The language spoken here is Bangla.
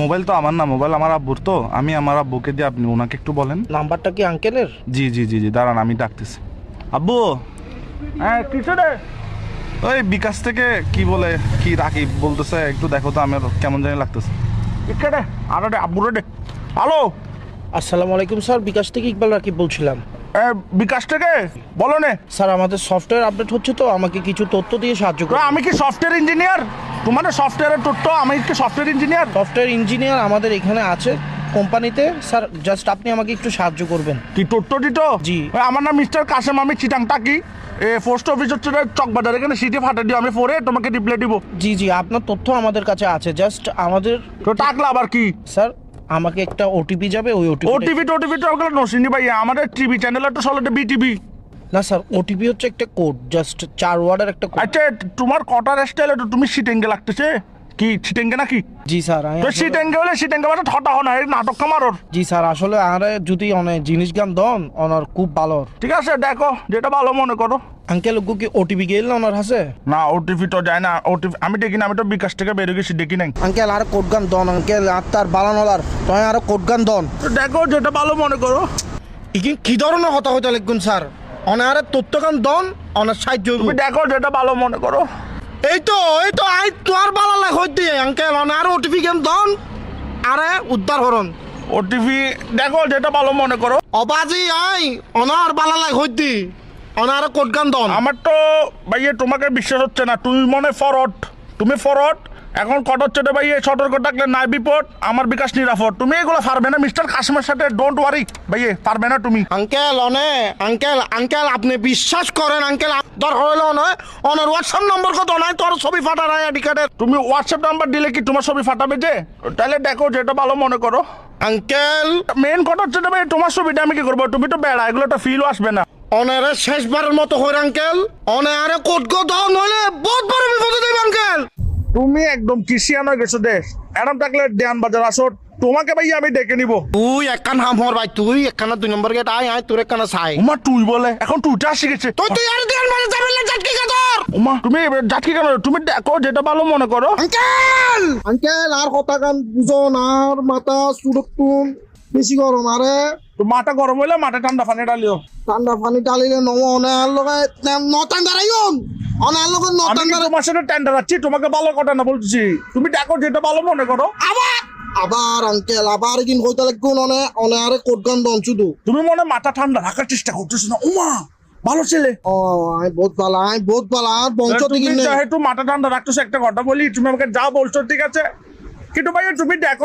মোবাইল তো আমার না, মোবাইল আমার আব্বুর, তো আমি আমার আব্বুকে দিয়ে আপনি ওনাকে একটু বলেন। নাম্বারটা কি আঙ্কেলের? জি জি জি জি, দাঁড়ান আমি ডাকতেছি। আব্বু, হ্যাঁ কিছু রে। ওই বিকাশ থেকে কি বলে কি রাকিব বলতেছে, একটু দেখো তো, আমার কেমন জানি লাগতেছে। ইকে রে, আরে রে আব্বু রে। হ্যালো, আসসালামু আলাইকুম স্যার, বিকাশ থেকে ইকবাল রাকিব বলছিলাম। বিকাশ থেকে বলো নে। স্যার আমাদের সফটওয়্যার আপডেট হচ্ছে, তো আমাকে কিছু তথ্য দিয়ে সাহায্য করুন। আমি কি সফটওয়্যার ইঞ্জিনিয়ার? তোমার সফটওয়্যারের তথ্য, আমি কি সফটওয়্যার ইঞ্জিনিয়ার? সফটওয়্যার ইঞ্জিনিয়ার আমাদের এখানে আছে কোম্পানিতে। স্যার জাস্ট আপনি আমাকে একটু সাহায্য করবেন। কি তথ্য দিত? জি। আমার নাম মিস্টার কাসেম, আমি চিটাংটা কি পোস্ট অফিস হচ্ছে চকবাজার, এখানে সিটি ফাটা দিও, আমি পরে তোমাকে রিপ্লাই দিব। জি জি, আপনার তথ্য আমাদের কাছে আছে, জাস্ট আমাদের তো টাকলা আবার কি? স্যার আমাকে একটা ওটিপি যাবে, ওই ওটিভি তো ওগুলো নসিনি ভাই, আমাদের টিভি চ্যানেল তো চলে বিটিভি। না স্যার, ওটিপি হচ্ছে একটা কোড, জাস্ট 4 ওয়ার্ডের একটা কোড। আচ্ছা, তোমার কটার স্টাইলে তো তুমি সিটেঙ্গে লাগতেছে, কি সিটেঙ্গে নাকি? জি স্যার তো সিটেঙ্গে হলে সিটেঙ্গে মানে ঠটা হন, এই নাটক কামারর। জি স্যার, আসলে আরে যদি অনেক জিনিস গান দন ওনার খুব ভালো। ঠিক আছে, দেখো যেটা ভালো মনে করো। আঙ্কেল ওগু কি ওটিপি গেল না ওনার হাসে? না, ওটিভি তো যায় না, ওটিভি আমি দেখি না, আমি তো বিকাশ থেকে বেরিয়ে গেছি, দেখি নাই। আঙ্কেল আর কোড গান দন, আঙ্কেল আর তার বালানলার তয় আর কোড গান দন। তো দেখো যেটা ভালো মনে করো। কি ধরনের হতা হইতে লিখুন স্যার, অনার তথ্য গান দন, অনার সাহায্য হইব। তুমি দেখো যেটা ভালো মনে করো। এই তো আই তোর বালা লাগ হইতে আঙ্কেল অনার ওটিপি গান দন, আরে উদ্ধার হরন। ওটিভি দেখো যেটা ভালো মনে করো। অবাজি আই অনার বালা লাগ হইতে অনার কোড গান দন। আমার তো ভাইয়ে তোমাকে বিশ্বাস হচ্ছে না, তুমি মনে ফরওয়ার্ড, তুমি ফরওয়ার্ড। এখন কট হচ্ছে রে ভাইয়ে, সতর্ক থাকলে নাই বিপদ, আমার বিকাশ নিরাপদ। তুমি এগুলো পারবে না মিস্টার কাসিমের সাথে, ডোন্ট ওয়ারি ভাইয়ে, পারবে না তুমি। আঙ্কেল আঙ্কেল আপনি বিশ্বাস করেন আঙ্কেল, দরকার হইলো নয় অনার হোয়াটসঅ্যাপ নম্বর কত নাই, তোর ছবি ফাটা নাই আইডি কার্ডের। তুমি হোয়াটসঅ্যাপ নাম্বার দিলে কি তোমার ছবি ফাটাবে যে? তাহলে দেখো যেটা ভালো মনে করো। আঙ্কেল মেন কথা হচ্ছে ভাই, তোমার ছবিটা আমি কি করবো? তুমি তো বেড়া, এগুলো তো ফিলও আসবে না। অনারে শেষবারের মতো হই আঙ্কেল, অনারে কোট গো দাও, নইলে বহুত বড় বিপদে দেব আঙ্কেল। তুমি একদম কিসিয়ান হয়ে গেছো দেশ, এরম থাকলে দেয়ান বাজার আসো, তোমাকে ভাই আমি ডেকে নিবো। তুই একখান হাম হর ভাই, তুই একখানা 2 নম্বর গেট আয় তোর একখানা ছাই। উমা তুই বলে, এখন তুইটা শিখেছে। তুই আর দেন মানে যাবেন না জাটকি কাদর। উমা তুমি যাচ্ছি কেন? তুমি দেখো যেটা ভালো মনে করো। আঙ্কেল আর কথা গান বুঝন, আর মাথা সুরক্ষণ বেশি গরম, আরে তো মাথা গরম হইলে মাথা ঠান্ডা পানি ডালিও। ঠান্ডা পানি ডালিলে নম অনার লগে নটান দাঁড়াইন, অনার লগে আমি নটান কি দাঁড়াই। তোমার সাথে টেন্ডার আছি, তোমাকে ভালো কথা না বলছি। তুমি দেখো যেটা ভালো মনে করো। আবার আঙ্কেল আবার কিন কইতে লাগুন, অনে আরে কোট গান দন শুধু। তুমি মনে মাথা ঠান্ডা রাখার চেষ্টা করতেছো না। উমা ভালো ছেলে, ও আই বহুত ভালো আর বংশ তুমি থেকে নেই। যেহেতু মাথা ঠান্ডা রাখতেছো, একটা কথা বলি, তুমি আমাকে যা বলছো ঠিক আছে, কিন্তু ভাই তুমি দেখো